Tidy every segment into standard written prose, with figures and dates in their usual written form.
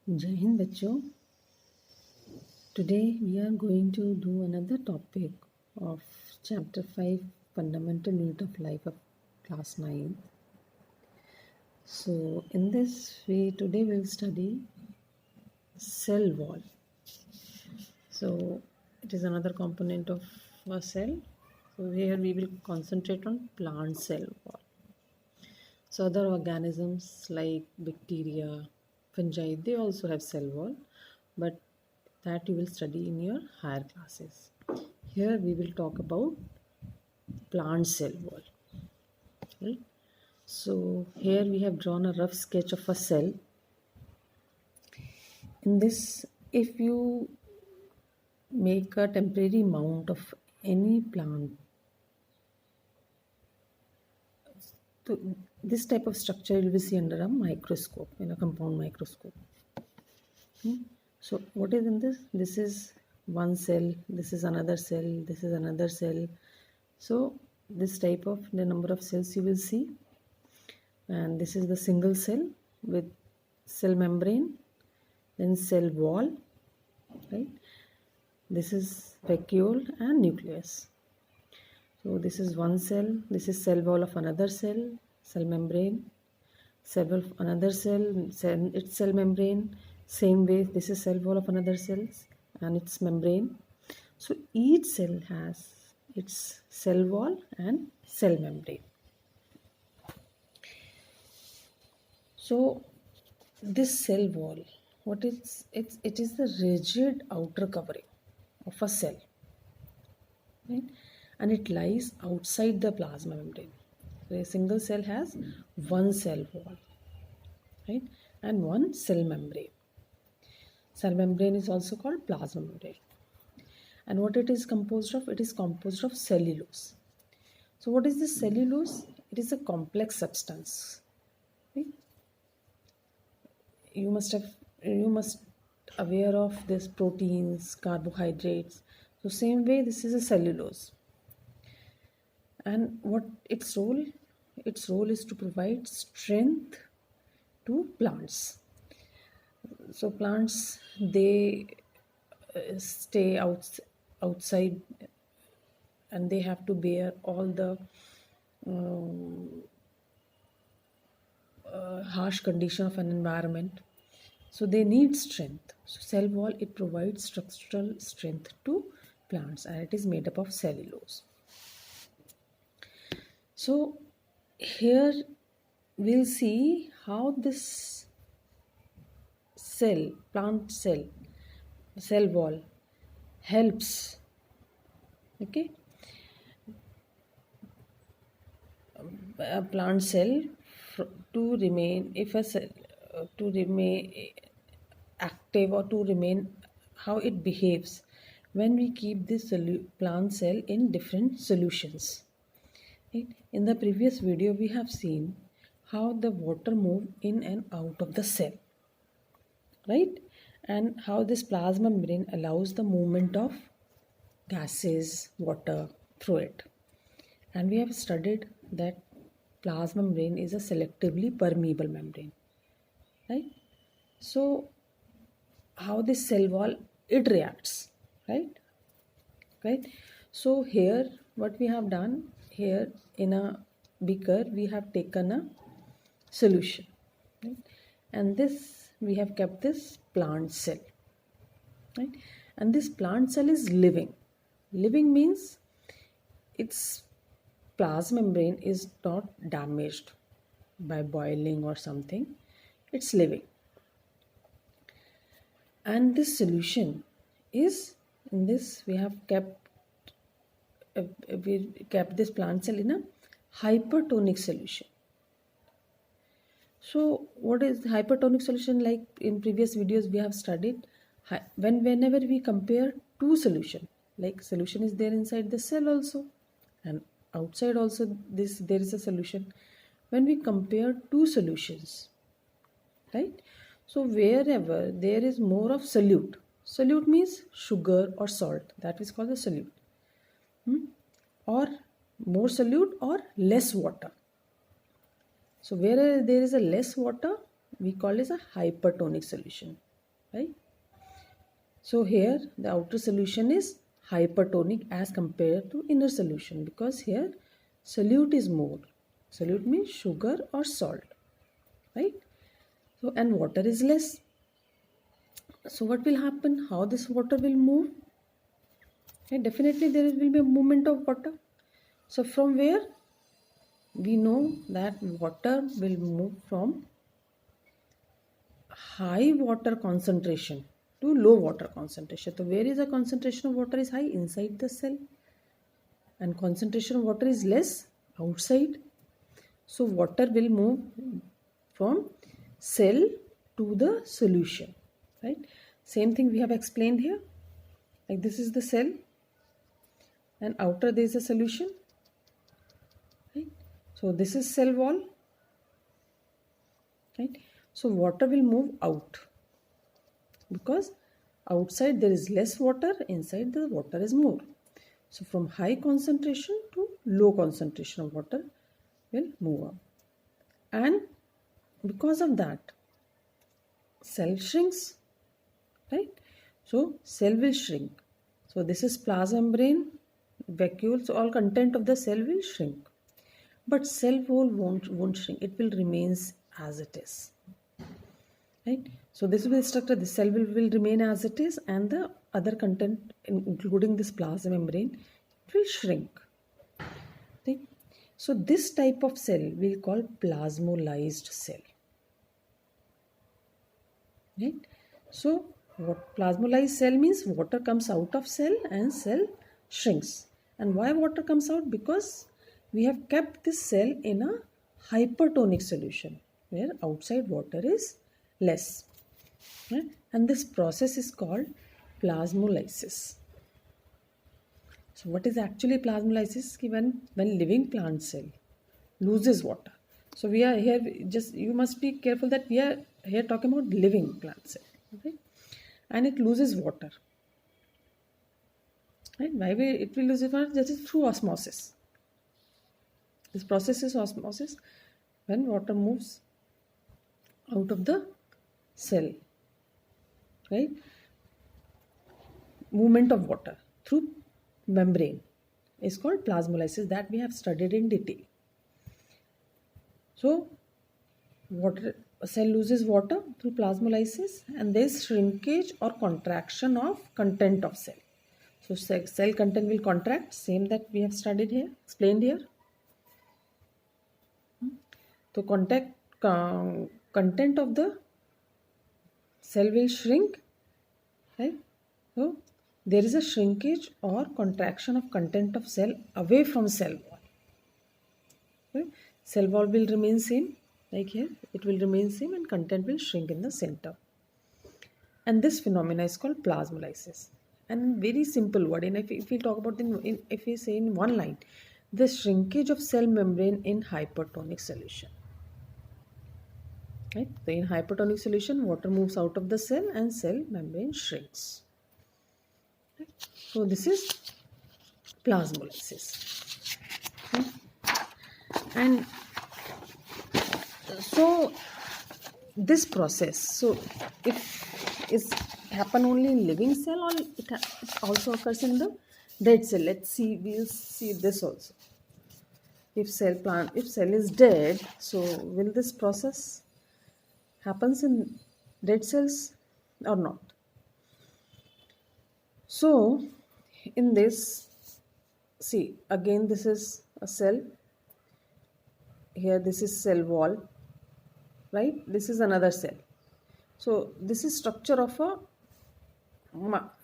जय हिंद बच्चों. Today we are going to do another topic of chapter 5 fundamental unit of life of class 9. So in this today we will study cell wall. So it is another component of a cell. So here we will concentrate on plant cell wall. So other organisms like bacteria, fungi, they also have cell wall, but that you will study in your higher classes. Here we will talk about plant cell wall. Right? So here we have drawn a rough sketch of a cell. In this, if you make a temporary mount of any plant, so this type of structure you will see under a microscope, in a compound microscope. So what is in this? This is one cell, this is another cell, this is another cell. So this type of the number of cells you will see, and this is the single cell with cell membrane, then cell wall, right? This is vacuole and nucleus. So this is one cell, this is cell wall of another cell, cell membrane, cell wall of another cell, its cell membrane. Same way, this is cell wall of another cell and its membrane. So each cell has its cell wall and cell membrane. So this cell wall, what is it is the rigid outer covering of a cell, right? And it lies outside the plasma membrane. So a single cell has one cell wall, right, and one cell membrane. Cell membrane is also called plasma membrane. And what it is composed of? It is composed of cellulose. So what is this cellulose? It is a complex substance. Right? You must aware of this proteins, carbohydrates. So same way, this is a cellulose. And what its role? Its role is to provide strength to plants. So plants, they stay outside and they have to bear all the harsh condition of an environment. So they need strength. So cell wall, it provides structural strength to plants, and it is made up of cellulose. So here we'll see how this plant cell wall helps, okay, a plant cell to remain, if a cell to remain active, or to remain how it behaves when we keep this plant cell in different solutions. Right? In the previous video we have seen how the water move in and out of the cell, right, and how this plasma membrane allows the movement of gases, water through it. And we have studied that plasma membrane is a selectively permeable membrane, right? So how this cell wall, it reacts, right? So here what we have done, here in a beaker we have taken a solution, right? And this we have kept this plant cell, right? And this plant cell is living. Living means its plasma membrane is not damaged by boiling or something. It's living. And this solution is, in this we have kept this plant cell in a hypertonic solution. So what is hypertonic solution? Like in previous videos we have studied, whenever we compare two solution, like solution is there inside the cell also and outside also there is a solution. When we compare two solutions, right, so wherever there is more of solute means sugar or salt, that is called the solute, or more solute or less water. So where there is a less water, we call it a hypertonic solution. right? So here the outer solution is hypertonic as compared to inner solution, because here solute is more. Solute means sugar or salt, right? So and water is less. So what will happen? How this water will move? Okay, definitely there will be a movement of water. So from where? We know that water will move from high water concentration to low water concentration. So where is the concentration of water is high? Inside the cell. And concentration of water is less outside. So water will move from cell to the solution, right? Same thing we have explained here. Like this is the cell and outer there is a solution, right? So this is cell wall, right? So water will move out because outside there is less water, inside the water is more. So from high concentration to low concentration of water will move up. And because of that, cell shrinks, right? So cell will shrink. So this is plasma membrane, vacuoles, all content of the cell will shrink. But cell wall won't shrink. It will remains as it is, right? So this will be the structure. The cell will remain as it is, and the other content, including this plasma membrane, it will shrink. Right? So this type of cell we'll call plasmolysed cell. Right? So what plasmolysed cell means? Water comes out of cell and cell shrinks. And why water comes out? Because we have kept this cell in a hypertonic solution where outside water is less. Right? And this process is called plasmolysis. So what is actually plasmolysis? When living plant cell loses water. So we are here, just you must be careful that we are here talking about living plant cell. Okay? And it loses water. Right? Why it will lose water? That is through osmosis. This process is osmosis when water moves out of the cell. Right? Movement of water through membrane is called plasmolysis, that we have studied in detail. So a cell loses water through plasmolysis, and there is shrinkage or contraction of content of cell. So cell content will contract, same that we have studied here, explained here. So content of the cell will shrink, right? So there is a shrinkage or contraction of content of cell away from cell wall. Okay? Cell wall will remain same, like here, it will remain same and content will shrink in the center. And this phenomena is called plasmolysis. And very simple word, and if we talk about if we say in one line, the shrinkage of cell membrane in hypertonic solution. Right? So in hypertonic solution, water moves out of the cell and cell membrane shrinks. Right? So this is plasmolysis. Okay? And so this process, so if is happen only in living cell or it also occurs in the dead cell. Let's see, we'll see this also. If cell is dead, so will this process happens in dead cells or not? So in this, see again, this is a cell. Here this is cell wall, right? This is another cell. So this is structure of a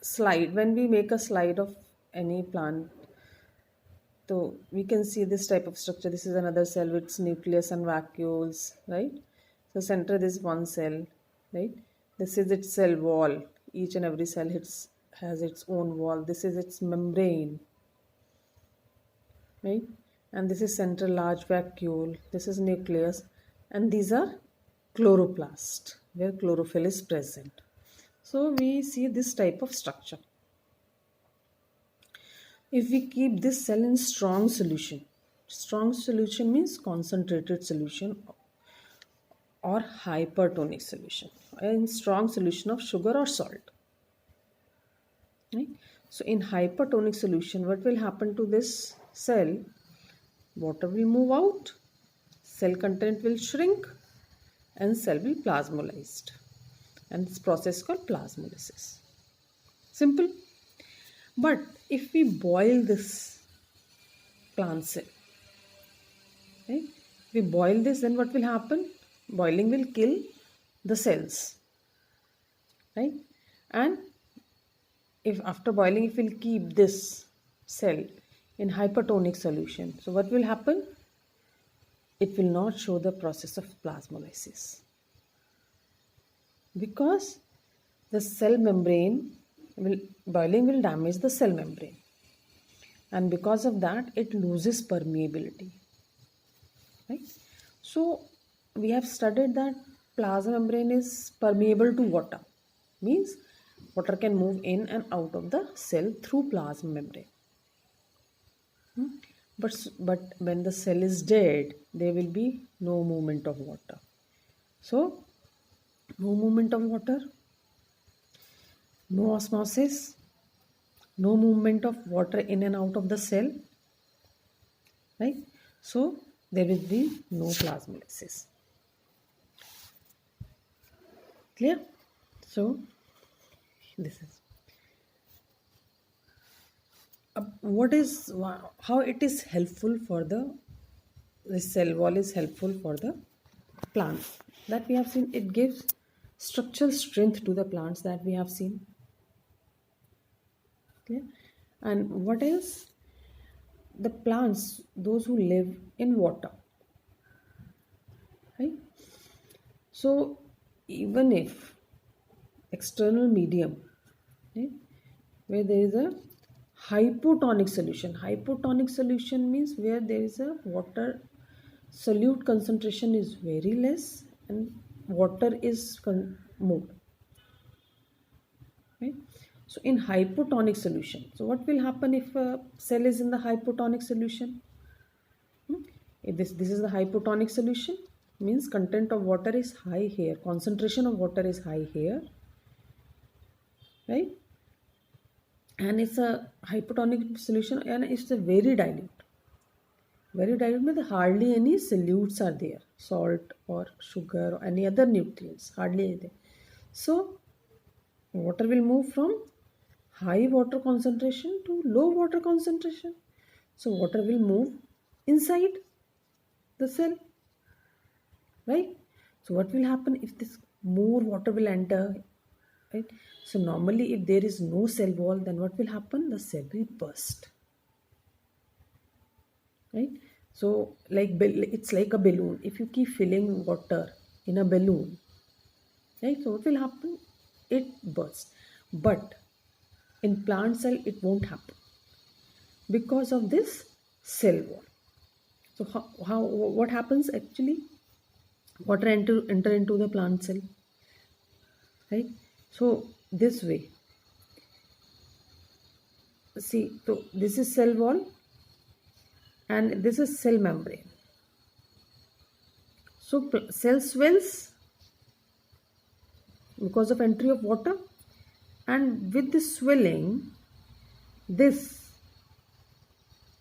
slide. When we make a slide of any plant, so we can see this type of structure. This is another cell with its nucleus and vacuoles, right? So center this one cell, right? This is its cell wall. Each and every cell has its own wall. This is its membrane, right? And this is central large vacuole. This is nucleus, and these are chloroplast, where chlorophyll is present. So we see this type of structure. If we keep this cell in strong solution means concentrated solution or hypertonic solution, in strong solution of sugar or salt. Right? So in hypertonic solution, what will happen to this cell? Water will move out, cell content will shrink, and cell will plasmolized. And this process called plasmolysis. Simple. But if we boil this plant cell, right? If we boil this, then what will happen? Boiling will kill the cells, right? And if after boiling, if we'll keep this cell in hypertonic solution, so what will happen? It will not show the process of plasmolysis because the cell membrane boiling will damage the cell membrane, and because of that it loses permeability, right? So we have studied that plasma membrane is permeable to water, means water can move in and out of the cell through plasma membrane. But when the cell is dead, there will be no movement of water. So no movement of water, no osmosis, no movement of water in and out of the cell, right? So there will be no plasmolysis. Clear? So this is what is how it is helpful for the cell wall is helpful for the plants that we have seen. It gives structural strength to the plants that we have seen. Clear? And what else? The plants, those who live in water, right? So even if external medium, right, where there is a hypotonic solution means where there is a water solute concentration is very less and water is more, right? So in hypotonic solution, so what will happen if a cell is in the hypotonic solution? If this is the hypotonic solution, means content of water is high here, concentration of water is high here, right? And it's a hypotonic solution and it's a very dilute. Very dilute means hardly any solutes are there, salt or sugar or any other nutrients, hardly anything. So water will move from high water concentration to low water concentration. So water will move inside the cell, right? So what will happen if this more water will enter, right? So normally if there is no cell wall, then what will happen? The cell will burst, right? So it's like a balloon. If you keep filling water in a balloon, right? So what will happen? It bursts. But in plant cell, it won't happen because of this cell wall. So what happens actually? Water enter into the plant cell, right? So this way, see, so this is cell wall and this is cell membrane. So cell swells because of entry of water, and with the swelling, this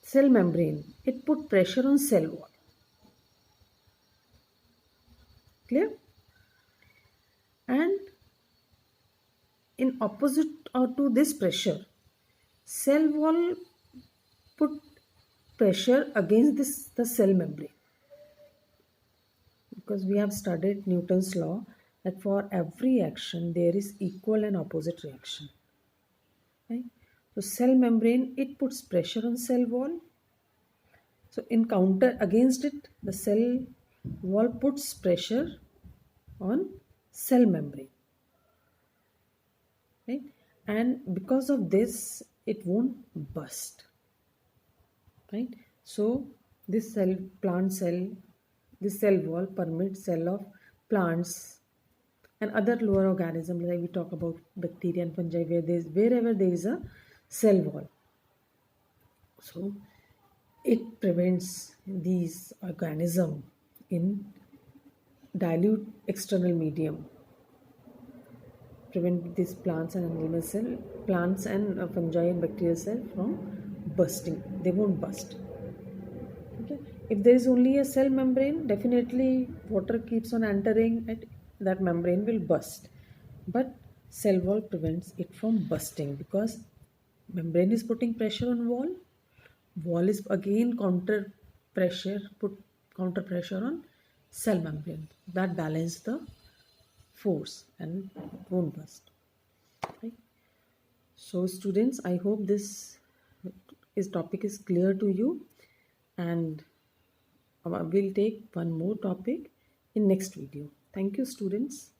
cell membrane, it put pressure on cell wall. Clear? And in opposite or to this pressure, cell wall put pressure against the cell membrane, because we have studied Newton's law that for every action there is equal and opposite reaction, right? So cell membrane, it puts pressure on cell wall. So in counter against it, the cell wall puts pressure on cell membrane, right? And because of this, it won't burst, right? So this this cell wall permits cell of plants and other lower organisms, like we talk about bacteria and fungi, wherever there is a cell wall. So it prevents these organisms in dilute external medium, prevent these plants and fungi and bacterial cell from bursting. They won't burst. Okay. If there is only a cell membrane, definitely water keeps on entering it, that membrane will burst. But cell wall prevents it from bursting because membrane is putting pressure on wall. Wall is again counter pressure on cell membrane. That balance the force and won't burst. Right? So students, I hope this topic is clear to you, and we'll take one more topic in next video. Thank you students.